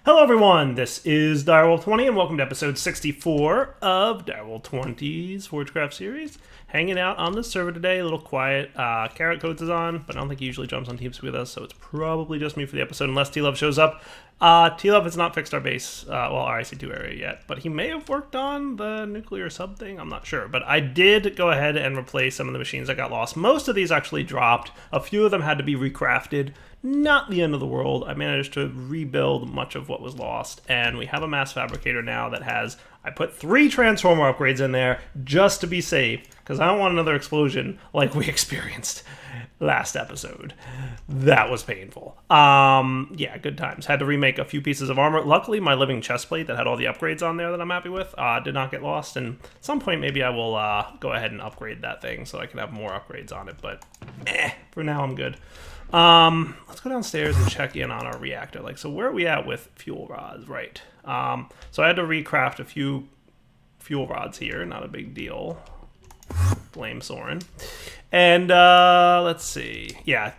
Hello everyone, this is Direwolf20 and welcome to episode 64 of Direwolf20's Forgecraft series. Hanging out on the server today, a little quiet. Carrot Coats is on, but I don't think he usually jumps on teams with us, so it's probably just me for the episode unless T-Love shows up. T-Love has not fixed our base, our IC2 area yet, but he may have worked on the nuclear sub thing, I'm not sure. But I did go ahead and replace some of the machines that got lost. Most of these actually dropped. A few of them had to be recrafted. Not the end of the world. I managed to rebuild much of what was lost, and we have a mass fabricator now that has, I put 3 transformer upgrades in there just to be safe, because I don't want another explosion like we experienced last episode. That was painful. Yeah, good times. Had to remake a few pieces of armor. Luckily, my living chest plate that had all the upgrades on there that I'm happy with did not get lost, and at some point maybe I will go ahead and upgrade that thing so I can have more upgrades on it, but for now I'm good. Let's go downstairs and check in on our reactor. So where are we at with fuel rods? Right. So I had to recraft a few fuel rods here. Not a big deal. Blame Soren. And, let's see. Yeah,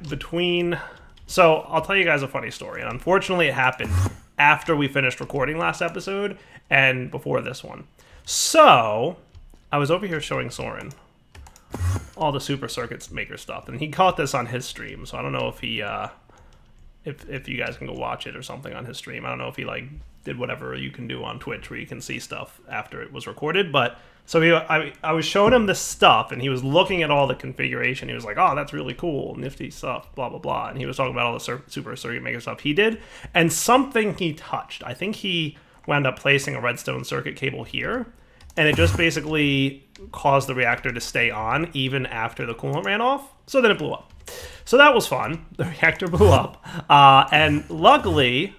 so I'll tell you guys a funny story. And unfortunately it happened after we finished recording last episode and before this one. So I was over here showing Soren all the super circuits maker stuff, and he caught this on his stream, so I don't know if he if you guys can go watch it or something on his stream. I don't know if he did whatever you can do on Twitch where you can see stuff after it was recorded, but so I was showing him this stuff and he was looking at all the configuration. He was like, oh, that's really cool, nifty stuff, blah blah blah, and he was talking about all the super circuit maker stuff he did, and something he touched, I think he wound up placing a redstone circuit cable here, and it just basically caused the reactor to stay on even after the coolant ran off. So then it blew up. So that was fun. The reactor blew up. And luckily,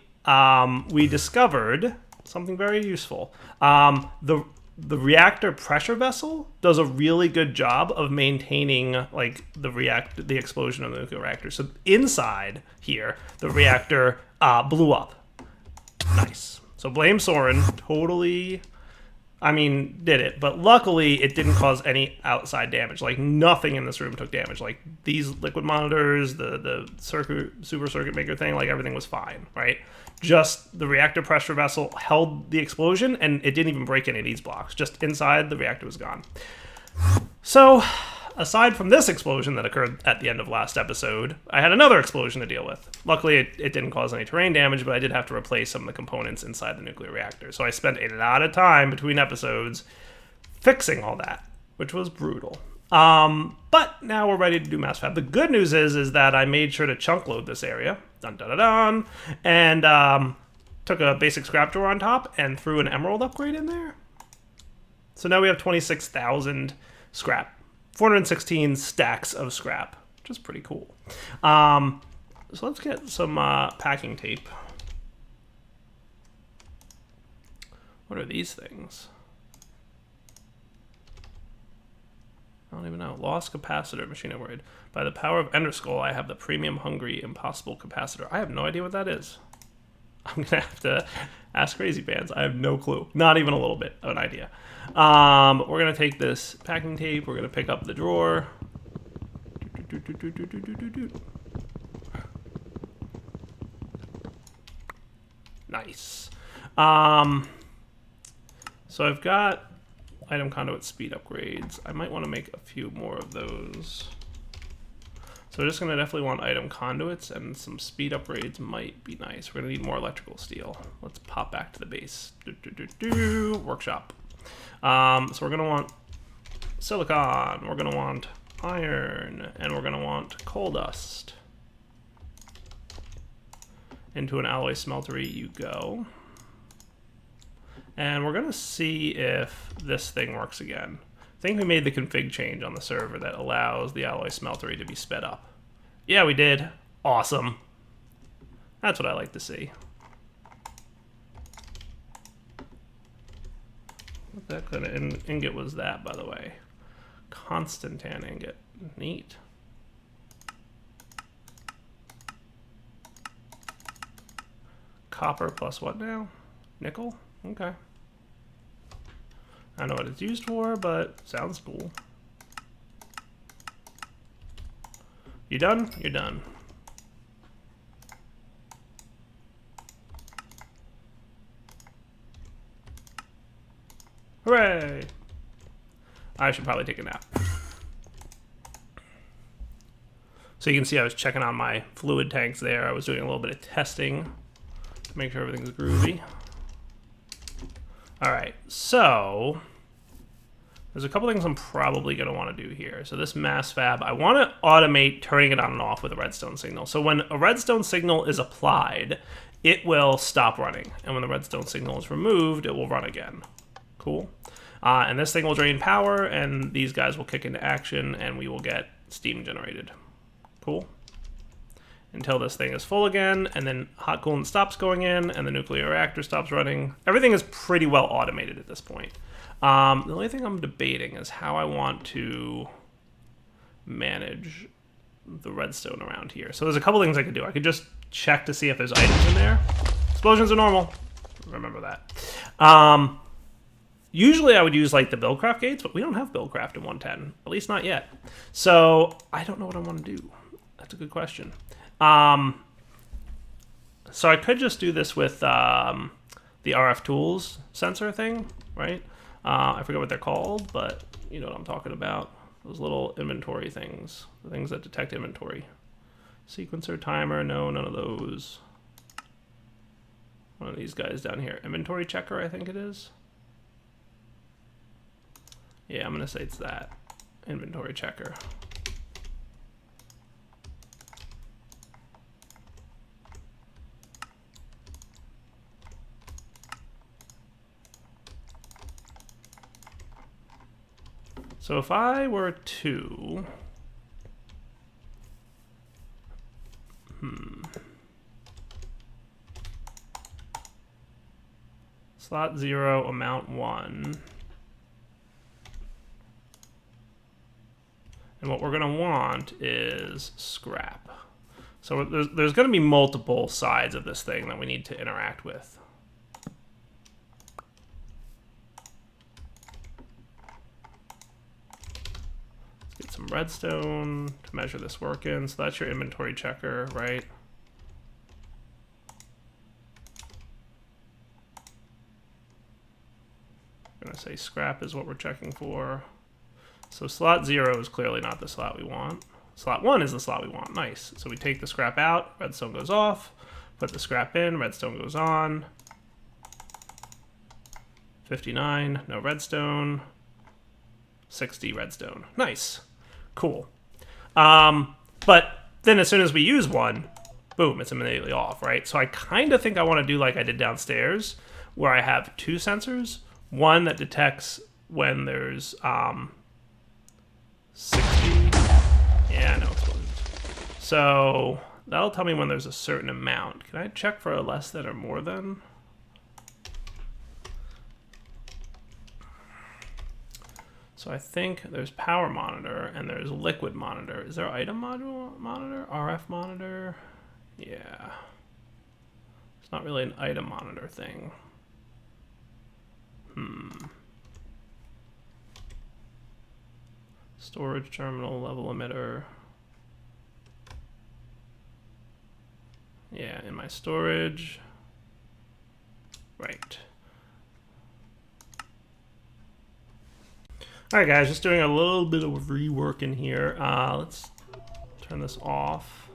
we discovered something very useful. The reactor pressure vessel does a really good job of maintaining the explosion of the nuclear reactor. So inside here, the reactor blew up. Nice. So blame Soren. Totally... did it, but luckily it didn't cause any outside damage. Nothing in this room took damage. These liquid monitors, the super circuit maker thing, everything was fine, right? Just the reactor pressure vessel held the explosion, and it didn't even break any of these blocks. Just inside, the reactor was gone. So, aside from this explosion that occurred at the end of last episode, I had another explosion to deal with. Luckily, it didn't cause any terrain damage, but I did have to replace some of the components inside the nuclear reactor. So I spent a lot of time between episodes fixing all that, which was brutal. But now we're ready to do mass fab. The good news is that I made sure to chunk load this area, dun dun dun dun, and took a basic scrap drawer on top and threw an emerald upgrade in there. So now we have 26,000 scrap. 416 stacks of scrap, which is pretty cool. So let's get some packing tape. What are these things? I don't even know. Lost capacitor, machine upgrade. By the power of Ender Skull, I have the premium hungry impossible capacitor. I have no idea what that is. I'm gonna have to ask Crazy Pants. I have no clue. Not even a little bit of an idea. We're gonna take this packing tape. We're gonna pick up the drawer. Nice. So I've got item conduit speed upgrades. I might want to make a few more of those. So we're just going to definitely want item conduits, and some speed upgrades might be nice. We're going to need more electrical steel. Let's pop back to the base. Workshop. So we're going to want silicon, we're going to want iron, and we're going to want coal dust. Into an alloy smeltery you go. And we're going to see if this thing works again. I think we made the config change on the server that allows the alloy smeltery to be sped up. Yeah, we did. Awesome. That's what I like to see. What kind of ingot was that, by the way? Constantan ingot. Neat. Copper plus what now? Nickel? Okay. I don't know what it's used for, but sounds cool. You done? You're done. Hooray! I should probably take a nap. So you can see I was checking on my fluid tanks there. I was doing a little bit of testing to make sure everything's groovy. All right, so there's a couple things I'm probably going to want to do here. So this mass fab, I want to automate turning it on and off with a redstone signal. So when a redstone signal is applied, it will stop running. And when the redstone signal is removed, it will run again. Cool. And this thing will drain power, and these guys will kick into action, and we will get steam generated. Cool. Until this thing is full again, and then hot coolant stops going in, and the nuclear reactor stops running. Everything is pretty well automated at this point. The only thing I'm debating is how I want to manage the redstone around here. So there's a couple things I could do. I could just check to see if there's items in there. Explosions are normal. Remember that. Usually I would use like the Buildcraft gates, but we don't have Buildcraft in 110, at least not yet. So I don't know what I want to do. That's a good question. So I could just do this with the RF tools sensor thing, right? I forget what they're called, but you know what I'm talking about. Those little inventory things, the things that detect inventory. Sequencer, timer, no, none of those. One of these guys down here. Inventory checker, I think it is. Yeah, I'm going to say it's that. Inventory checker. So if I were to... Slot 0, amount 1. And what we're going to want is scrap. So there's going to be multiple sides of this thing that we need to interact with. Let's get some redstone to measure this work in. So that's your inventory checker, right? I'm going to say scrap is what we're checking for. So slot 0 is clearly not the slot we want. Slot 1 is the slot we want. Nice. So we take the scrap out, redstone goes off, put the scrap in, redstone goes on. 59, no redstone. 60 redstone. Nice. Cool. But then as soon as we use one, boom, it's immediately off, right? So I kind of think I want to do like I did downstairs, where I have 2 sensors. One that detects when there's 60. Yeah, no explosions. So that'll tell me when there's a certain amount. Can I check for a less than or more than? So I think there's power monitor and there's liquid monitor. Is there item module monitor? RF monitor? Yeah. It's not really an item monitor thing. Storage terminal, level emitter. Yeah, in my storage. Right. Alright guys, just doing a little bit of rework in here. Let's turn this off.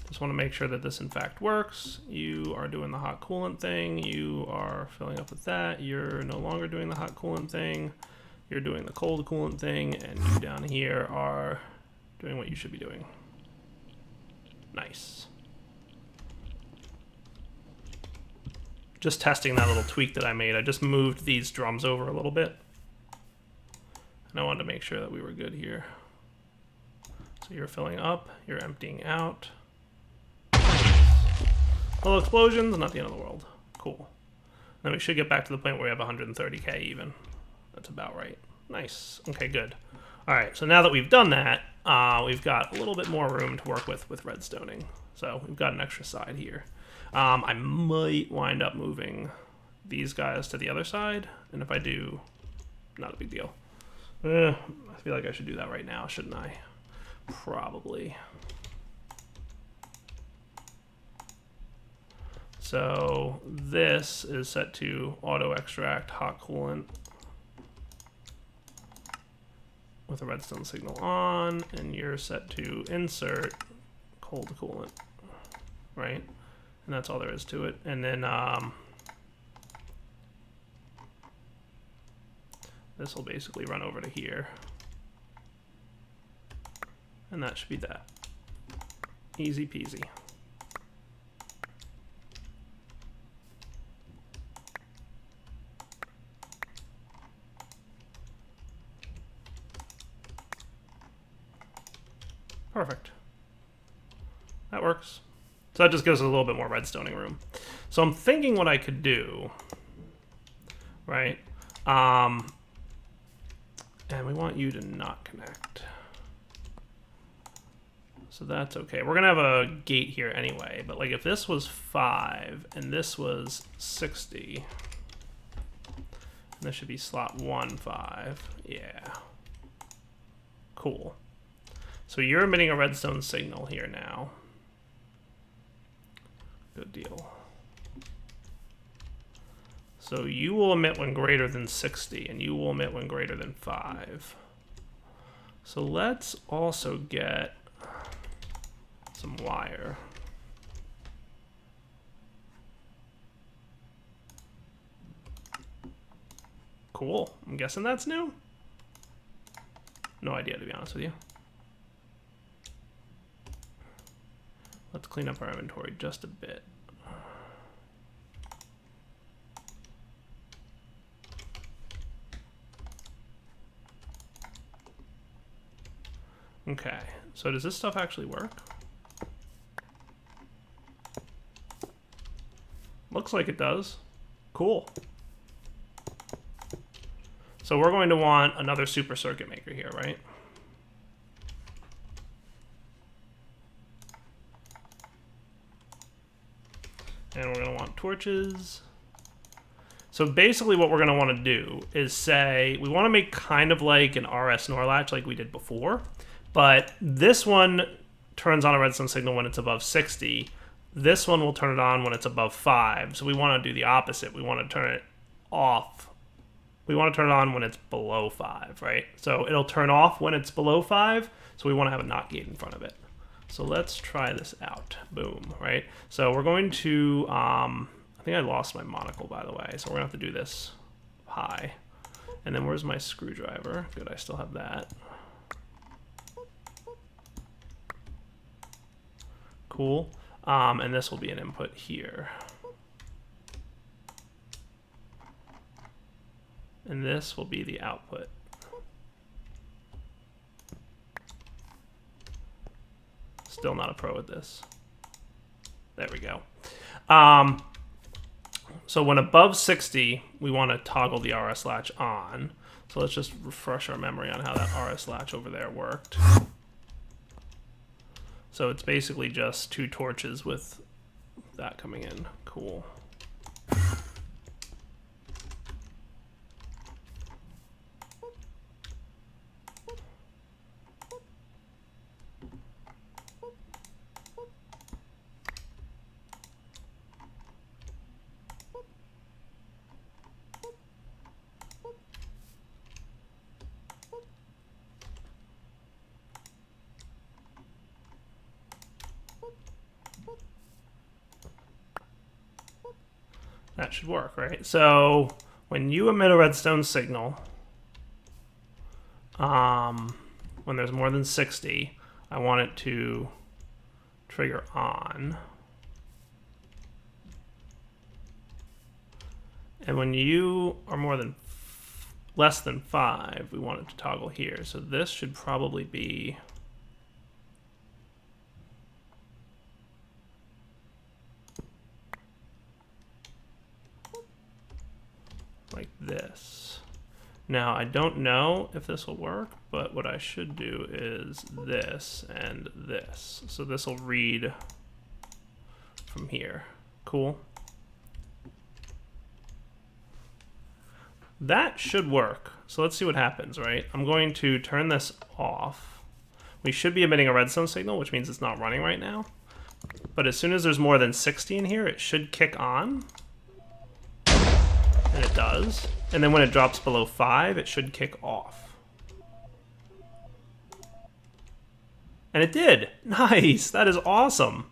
Just want to make sure that this in fact works. You are doing the hot coolant thing. You are filling up with that. You're no longer doing the hot coolant thing. You're doing the cold coolant thing. And you down here are doing what you should be doing. Nice. Just testing that little tweak that I made. I just moved these drums over a little bit. And I wanted to make sure that we were good here. So you're filling up, you're emptying out. Little explosions, not the end of the world. Cool. Then we should get back to the point where we have 130k even. That's about right. Nice. Okay, good. All right, so now that we've done that, we've got a little bit more room to work with redstoning. So we've got an extra side here. I might wind up moving these guys to the other side, and if I do, not a big deal. I feel like I should do that right now, shouldn't I? Probably. So this is set to auto extract hot coolant. with a redstone signal on, and you're set to insert cold coolant, right? And that's all there is to it. And then this will basically run over to here. And that should be that. Easy peasy. Perfect. That works. So that just gives us a little bit more redstoning room. So I'm thinking what I could do, right? And we want you to not connect. So that's okay. We're gonna have a gate here anyway, but like if this was 5 and this was 60, and this should be slot 1, 5. Yeah. Cool. So you're emitting a redstone signal here now. Good deal. So you will emit when greater than 60, and you will emit when greater than 5. So let's also get some wire. Cool. I'm guessing that's new? No idea, to be honest with you. Let's clean up our inventory just a bit. Okay, so does this stuff actually work? Looks like it does. Cool. So we're going to want another super circuit maker here, right? And we're going to want torches. So basically what we're going to want to do is say, we want to make kind of like an RS NOR latch like we did before, but this one turns on a redstone signal when it's above 60. This one will turn it on when it's above 5. So we want to do the opposite. We want to turn it off. We want to turn it on when it's below 5, right? So it'll turn off when it's below 5. So we want to have a NOT gate in front of it. So let's try this out. Boom, right? So we're going to, I think I lost my monocle, by the way. So we're going to have to do this high. And then where's my screwdriver? Good, I still have that. Cool. And this will be an input here. And this will be the output. Still not a pro at this. There we go. So when above 60, we want to toggle the RS latch on. So let's just refresh our memory on how that RS latch over there worked. So it's basically just 2 torches with that coming in. Cool. That should work, right? So when you emit a redstone signal, when there's more than 60, I want it to trigger on. And when you are less than 5, we want it to toggle here. So this should probably be like this. Now, I don't know if this will work, but what I should do is this and this. So this will read from here. Cool. That should work. So let's see what happens, right? I'm going to turn this off. We should be emitting a redstone signal, which means it's not running right now. But as soon as there's more than 60 in here, it should kick on. And it does. And then when it drops below 5, it should kick off. And it did. Nice. That is awesome.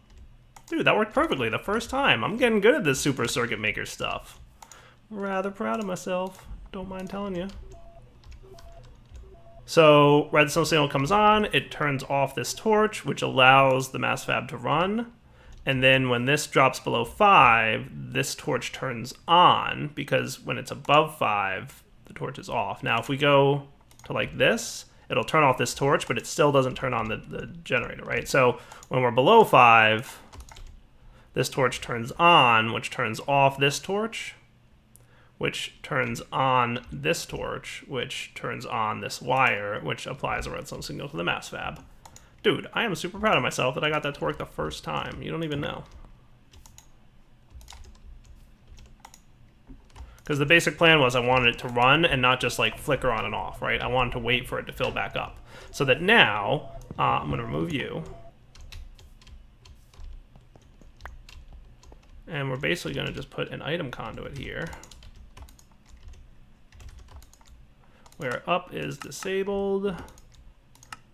Dude, that worked perfectly the first time. I'm getting good at this super circuit maker stuff. Rather proud of myself. Don't mind telling you. So redstone signal comes on. It turns off this torch, which allows the mass fab to run. And then when this drops below 5, this torch turns on, because when it's above 5, the torch is off. Now, if we go to like this, it'll turn off this torch, but it still doesn't turn on the generator, right? So when we're below 5, this torch turns on, which turns off this torch, which turns on this torch, which turns on this wire, which applies a redstone signal to the mass fab. Dude, I am super proud of myself that I got that to work the first time. You don't even know. Because the basic plan was I wanted it to run and not just like flicker on and off, right? I wanted to wait for it to fill back up. So that now, I'm going to remove you. And we're basically going to just put an item conduit here, where up is disabled,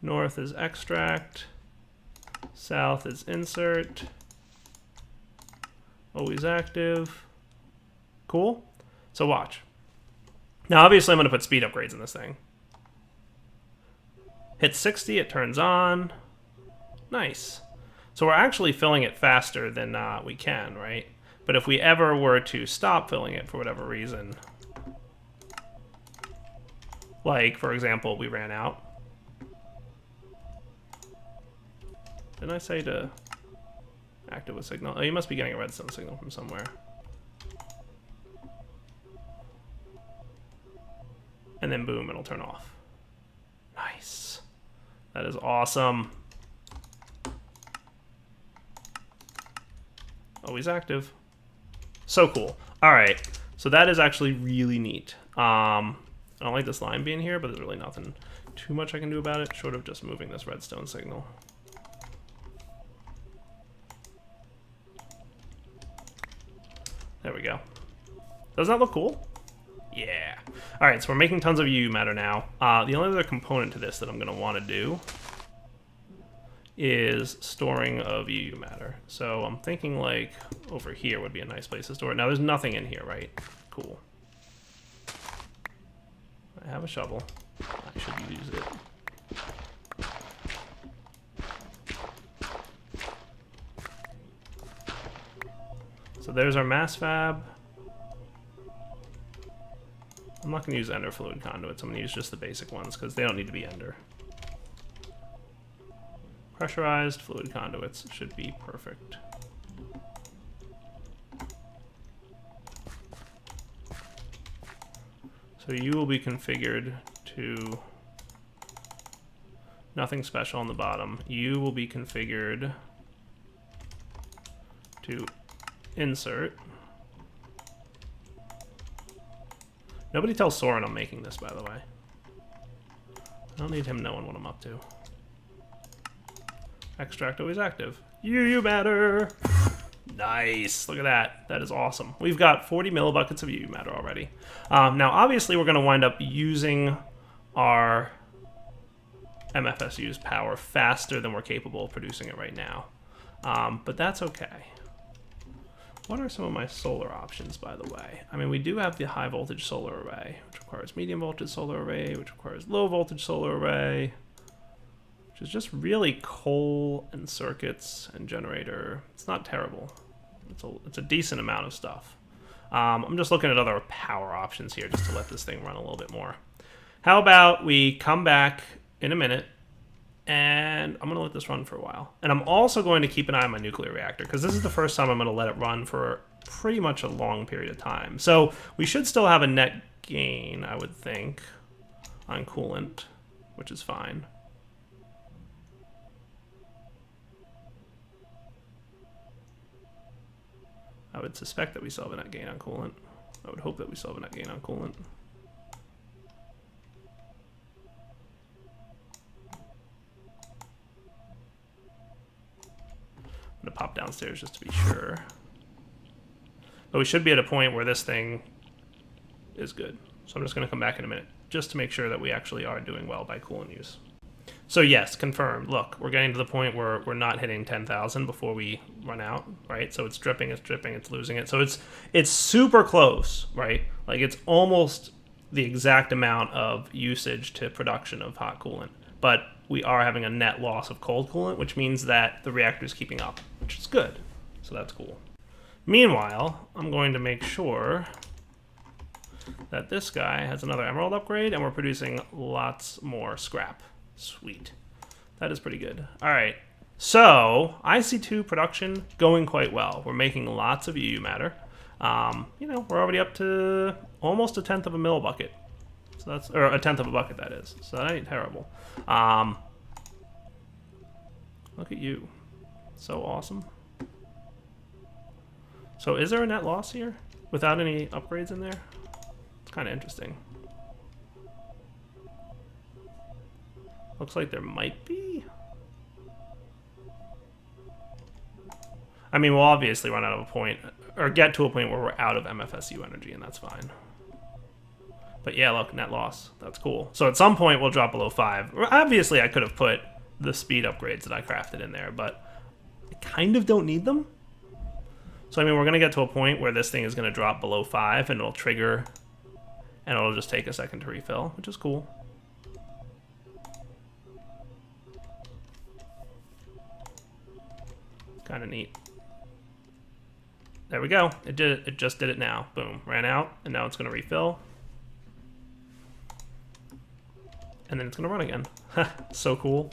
north is extract, south is insert, always active. Cool. So watch. Now obviously I'm going to put speed upgrades in this thing. Hit 60, it turns on. Nice. So we're actually filling it faster than we can, right? But if we ever were to stop filling it for whatever reason, like, for example, we ran out. Didn't I say to active a signal? Oh, you must be getting a redstone signal from somewhere. And then boom, it'll turn off. Nice. That is awesome. Always active. So cool. All right. So that is actually really neat. I don't like this line being here, but there's really nothing too much I can do about it, short of just moving this redstone signal. There we go. Doesn't that look cool? Yeah. All right, so we're making tons of UU matter now. The only other component to this that I'm going to want to do is storing of UU matter. So I'm thinking like over here would be a nice place to store it. Now there's nothing in here, right? Cool. I have a shovel. I should use it. So there's our mass fab. I'm not going to use ender fluid conduits. I'm going to use just the basic ones because they don't need to be ender. Pressurized fluid conduits should be perfect. So you will be configured to nothing special on the bottom. You will be configured to insert. Nobody tells Soren I'm making this, by the way. I don't need him knowing what I'm up to. Extract always active. UU matter! Nice! Look at that. That is awesome. We've got 40 millibuckets of UU matter already. Now, obviously, we're going to wind up using our MFSU's power faster than we're capable of producing it right now. But that's okay. What are some of my solar options, by the way? I mean, we do have the high voltage solar array, which requires medium voltage solar array, which requires low voltage solar array, which is just really coal and circuits and generator. It's not terrible. It's a decent amount of stuff. I'm just looking at other power options here just to let this thing run a little bit more. How about we come back in a minute, and I'm going to let this run for a while. And I'm also going to keep an eye on my nuclear reactor, because this is the first time I'm going to let it run for pretty much a long period of time. So we should still have a net gain, I would think, on coolant, which is fine. I would suspect that we still have a net gain on coolant. I would hope that we still have a net gain on coolant. I'm going to pop downstairs just to be sure. But we should be at a point where this thing is good. So I'm just going to come back in a minute just to make sure that we actually are doing well by coolant use. So yes, confirmed. Look, we're getting to the point where we're not hitting 10,000 before we run out, right? So it's dripping, it's losing it. So it's super close, right? Like it's almost the exact amount of usage to production of hot coolant. But we are having a net loss of cold coolant, which means that the reactor is keeping up, which is good. So that's cool. Meanwhile, I'm going to make sure that this guy has another emerald upgrade, and we're producing lots more scrap. Sweet. That is pretty good. All right. So, IC2 production going quite well. We're making lots of UU matter. You know, we're already up to almost a tenth of a mill bucket. So that's, or a tenth of a bucket, that is. So that ain't terrible. Look at you. So awesome. So is there a net loss here without any upgrades in there? It's kind of interesting. Looks like there might be. I mean, we'll obviously run out of a point, or get to a point where we're out of MFSU energy, and that's fine. But yeah, look, net loss. That's cool. So at some point, we'll drop below 5. Obviously, I could have put the speed upgrades that I crafted in there, but I kind of don't need them. So, I mean, we're going to get to a point where this thing is going to drop below 5, and it'll trigger, and it'll just take a second to refill, which is cool. Kind of neat. There we go. It did it. It just did it now. Boom. Ran out, and now it's going to refill. And then it's going to run again. So cool.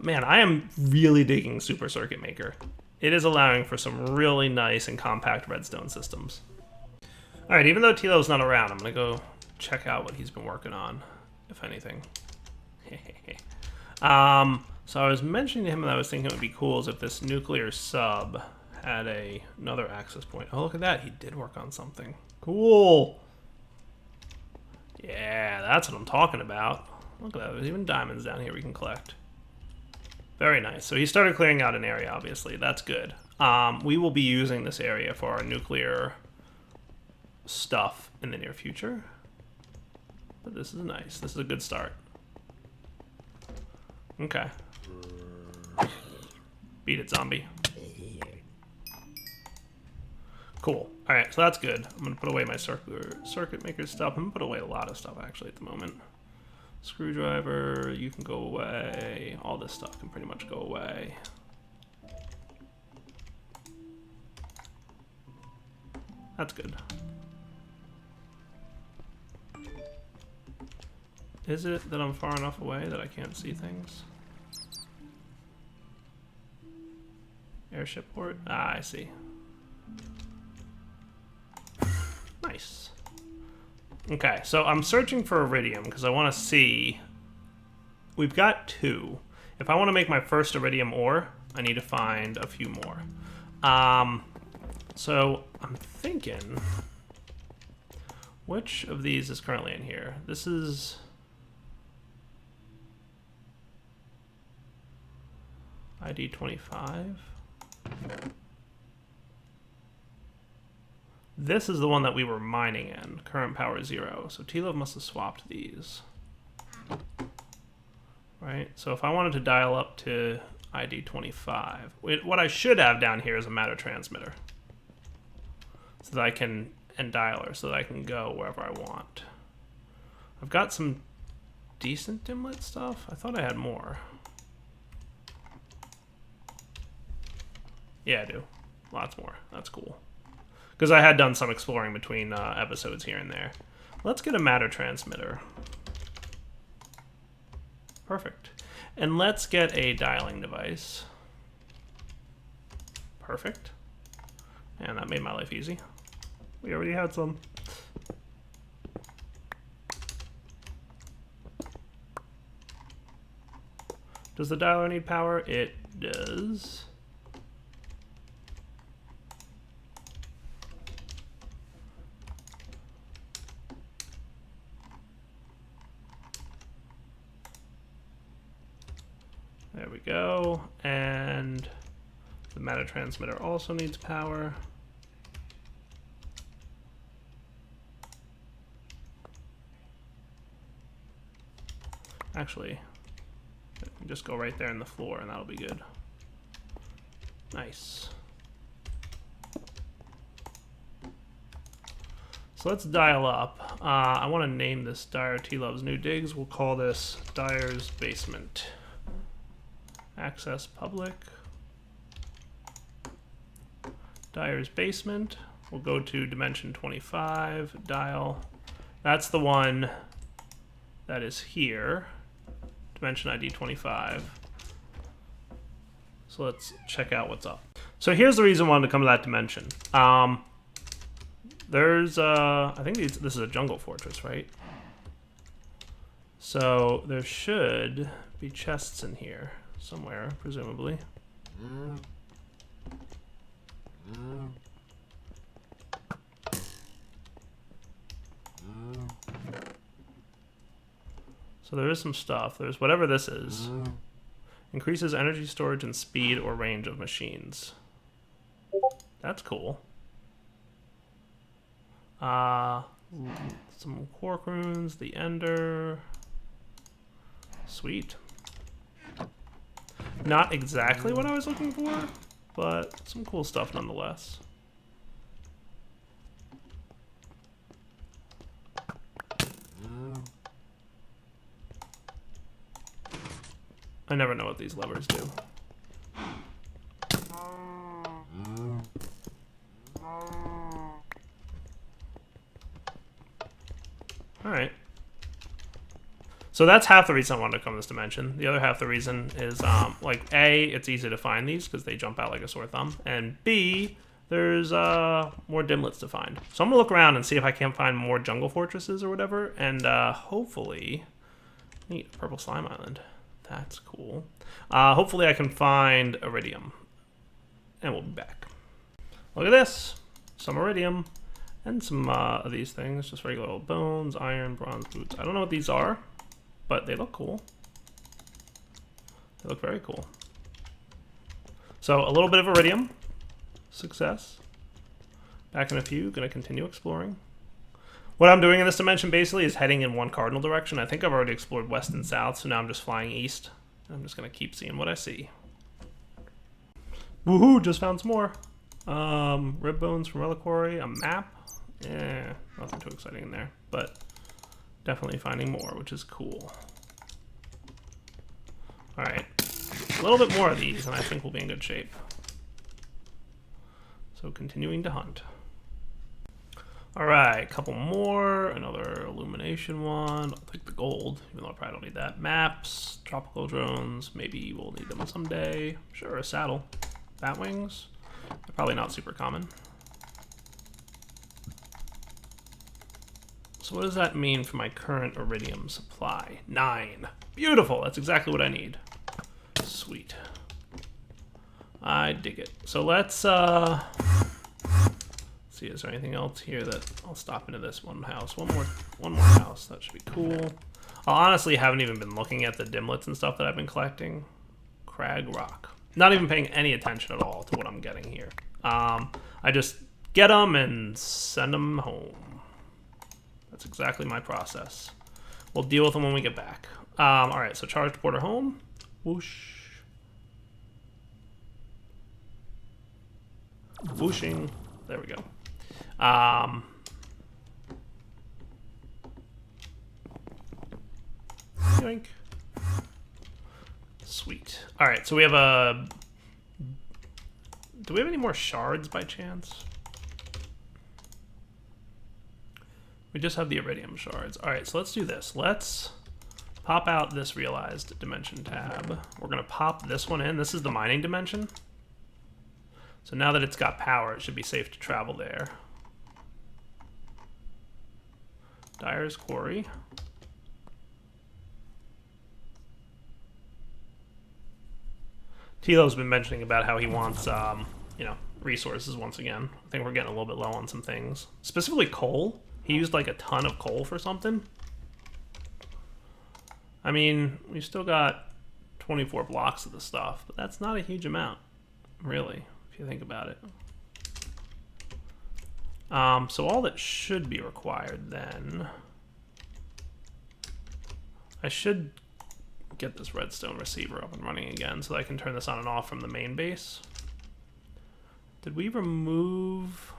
Man, I am really digging Super Circuit Maker. It is allowing for some really nice and compact redstone systems. All right, even though Tilo's not around, I'm going to go check out what he's been working on, if anything. So I was mentioning to him that I was thinking it would be cool is if this nuclear sub had another access point. Oh, look at that. He did work on something. Cool. Yeah, that's what I'm talking about. Look at that. There's even diamonds down here we can collect. Very nice. So he started clearing out an area, obviously. That's good. We will be using this area for our nuclear stuff in the near future. But this is nice. This is a good start. Okay. Beat it, zombie. Cool. All right, so that's good. I'm going to put away my circuit maker stuff. I'm going to put away a lot of stuff, actually, at the moment. Screwdriver, you can go away. All this stuff can pretty much go away. That's good. Is it that I'm far enough away that I can't see things? Airship port? Ah, I see. Nice. Okay, so I'm searching for iridium because I want to see. We've got 2. If I want to make my first iridium ore, I need to find a few more. So I'm thinking, which of these is currently in here? This is ID 25. This is the one that we were mining in. Current power 0. So T-Love must have swapped these. Right? So if I wanted to dial up to ID 25, what I should have down here is a matter transmitter. So that I can, and dialer, so that I can go wherever I want. I've got some decent dimlet stuff. I thought I had more. Yeah, I do. Lots more. That's cool. Because I had done some exploring between episodes here and there. Let's get a matter transmitter. Perfect. And let's get a dialing device. Perfect. And that made my life easy. We already had some. Does the dialer need power? It does. There we go. And the matter transmitter also needs power. Actually, just go right there in the floor, and that'll be good. Nice. So let's dial up. I want to name this Dyer T Loves New Digs. We'll call this Dyer's Basement. Access public. Dyer's Basement. We'll go to dimension 25, dial. That's the one that is here. Dimension ID 25. So let's check out what's up. So here's the reason I wanted to come to that dimension. There's, I think this is a jungle fortress, right? So there should be chests in here somewhere, presumably. So there is some stuff. There's whatever this is. Increases energy storage and speed or range of machines. That's cool. Some quark runes, the ender. Sweet. Not exactly what I was looking for, but some cool stuff nonetheless. I never know what these levers do. Alright. So that's half the reason I wanted to come to this dimension. The other half the reason is, like, A, it's easy to find these because they jump out like a sore thumb. And B, there's more dimlets to find. So I'm going to look around and see if I can find more jungle fortresses or whatever. And hopefully... Neat, purple slime island. That's cool. Hopefully I can find iridium. And we'll be back. Look at this. Some iridium. And some of these things. Just regular old bones, iron, bronze boots. I don't know what these are, but they look cool. They look very cool. So a little bit of iridium. Success. Back in a few. Going to continue exploring. What I'm doing in this dimension basically is heading in one cardinal direction. I think I've already explored west and south, so now I'm just flying east. I'm just going to keep seeing what I see. Woohoo! Just found some more. Rib bones from reliquary, a map. Yeah, nothing too exciting in there, but definitely finding more, which is cool. Alright, a little bit more of these, and I think we'll be in good shape. So continuing to hunt. Alright, a couple more. Another illumination one. I'll take the gold, even though I probably don't need that. Maps, tropical drones. Maybe we'll need them someday. Sure, a saddle. Bat wings. They're probably not super common. So what does that mean for my current iridium supply? 9. Beautiful. That's exactly what I need. Sweet. I dig it. So let's see, is there anything else here that I'll stop into this one house? One more house. That should be cool. I honestly haven't even been looking at the dimlets and stuff that I've been collecting. Crag Rock. Not even paying any attention at all to what I'm getting here. I just get them and send them home. That's exactly my process. We'll deal with them when we get back. Alright, so charged porter home. Whoosh. Whooshing. There we go. Yoink. Sweet. Alright, so we have a... Do we have any more shards by chance? We just have the iridium shards. Alright, so let's do this. Let's pop out this realized dimension tab. We're going to pop this one in. This is the mining dimension. So now that it's got power, it should be safe to travel there. Dyer's Quarry. Tilo's been mentioning about how he wants, you know, resources once again. I think we're getting a little bit low on some things. Specifically coal. He used like a ton of coal for something. I mean, we've still got 24 blocks of the stuff, but that's not a huge amount, really, if you think about it. So all that should be required then, I should get this redstone receiver up and running again so that I can turn this on and off from the main base. Did we remove...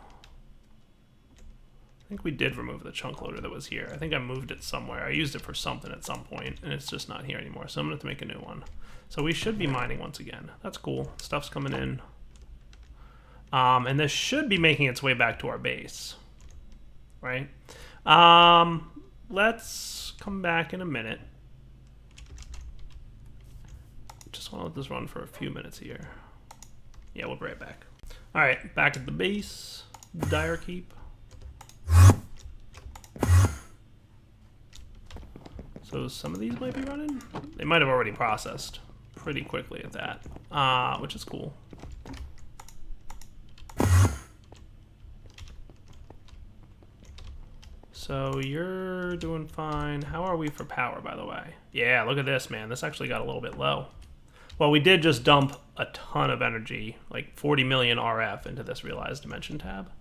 I think we did remove the chunk loader that was here. I think I moved it somewhere. I used it for something at some point, and it's just not here anymore. So I'm going to have to make a new one. So we should be mining once again. That's cool. Stuff's coming in. And this should be making its way back to our base. Right? Let's come back in a minute. Just want to let this run for a few minutes here. Yeah, we'll be right back. All right, back at the base. Dire Keep. So some of these might be running. They might have already processed pretty quickly at that, which is cool. So you're doing fine. How are we for power, by the way? Yeah, look at this, man. This actually got a little bit low. Well, we did just dump a ton of energy, like 40 million RF into this realized dimension tab.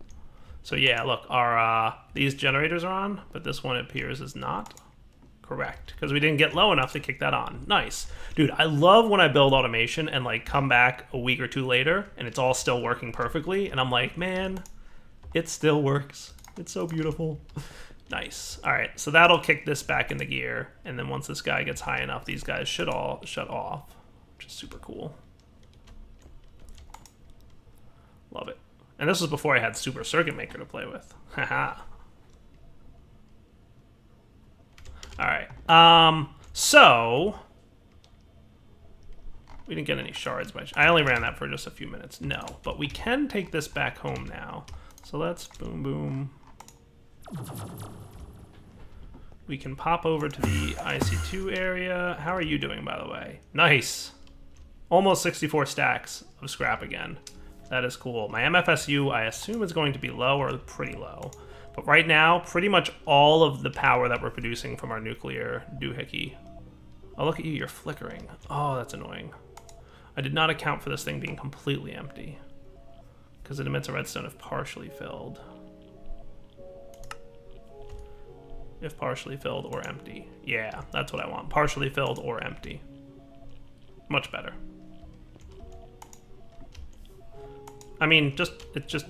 So yeah, look, our these generators are on, but this one appears is not. Correct, because we didn't get low enough to kick that on. Nice. Dude, I love when I build automation and like come back a week or two later and it's all still working perfectly, and I'm like, man, it still works. It's so beautiful. Nice. All right, so that'll kick this back into gear, and then once this guy gets high enough, these guys should all shut off, which is super cool. Love it. And this was before I had Super Circuit Maker to play with. Haha. Alright, so we didn't get any shards by I only ran that for just a few minutes. No, but we can take this back home now. So let's boom boom. We can pop over to the IC2 area. How are you doing, by the way? Nice. Almost 64 stacks of scrap again. That is cool. My MFSU, I assume, is going to be low or pretty low. But right now, pretty much all of the power that we're producing from our nuclear doohickey. Oh, look at you, you're flickering. Oh, that's annoying. I did not account for this thing being completely empty, because it emits a redstone if partially filled. If partially filled or empty. Yeah, that's what I want. Partially filled or empty. Much better. I mean, it's just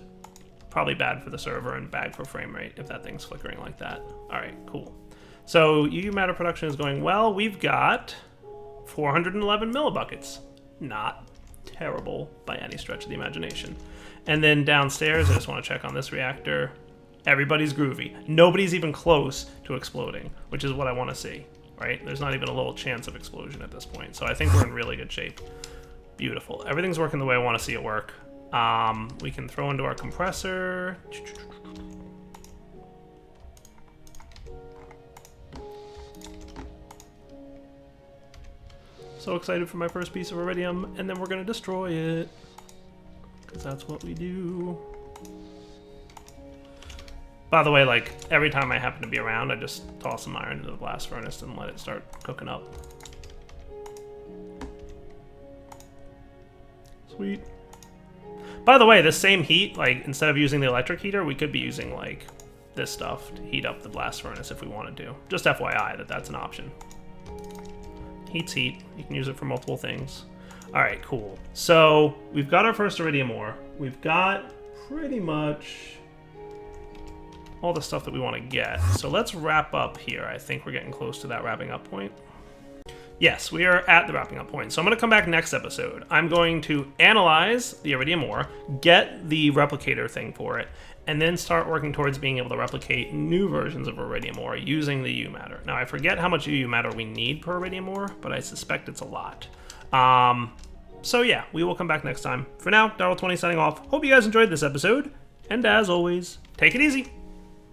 probably bad for the server and bad for frame rate if that thing's flickering like that. All right, cool. So UU matter production is going well. We've got 411 millibuckets. Not terrible by any stretch of the imagination. And then downstairs, I just want to check on this reactor. Everybody's groovy. Nobody's even close to exploding, which is what I want to see, right? There's not even a little chance of explosion at this point. So I think we're in really good shape. Beautiful. Everything's working the way I want to see it work. We can throw into our compressor. So excited for my first piece of iridium, and then we're gonna destroy it, because that's what we do. By the way, like, every time I happen to be around, I just toss some iron into the blast furnace and let it start cooking up. Sweet. By the way, the same heat, like, instead of using the electric heater, we could be using, like, this stuff to heat up the blast furnace if we wanted to. Just FYI that that's an option. Heat's heat. You can use it for multiple things. All right, cool. So we've got our first iridium ore. We've got pretty much all the stuff that we want to get. So let's wrap up here. I think we're getting close to that wrapping up point. Yes, we are at the wrapping up point. So I'm going to come back next episode. I'm going to analyze the iridium ore, get the replicator thing for it, and then start working towards being able to replicate new versions of iridium ore using the UU matter. Now, I forget how much UU matter we need per iridium ore, but I suspect it's a lot. So yeah, we will come back next time. For now, Darryl20 signing off. Hope you guys enjoyed this episode, and as always, take it easy.